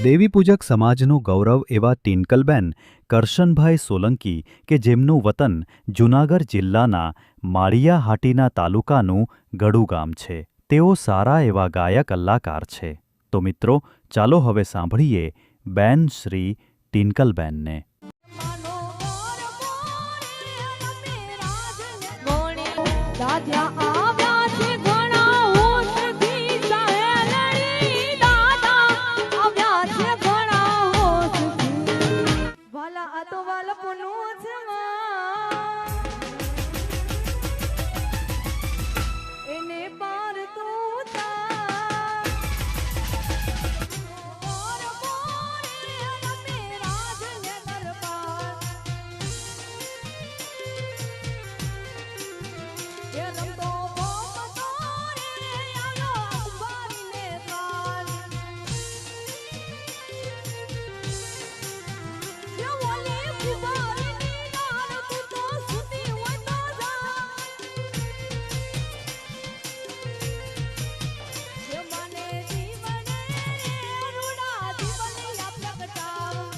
દેવીપૂજક સમાજનું ગૌરવ એવા ટિનકલબેન કરશનભાઈ સોલંકી કે જેમનું વતન જૂનાગઢ જિલ્લાના માળિયાહાટીના તાલુકાનું ગડુ ગામ છે. તેઓ સારા એવા ગાયક કલાકાર છે. તો મિત્રો, ચાલો હવે સાંભળીએ બેન શ્રી ટિનકલબેનને. દાદ્યા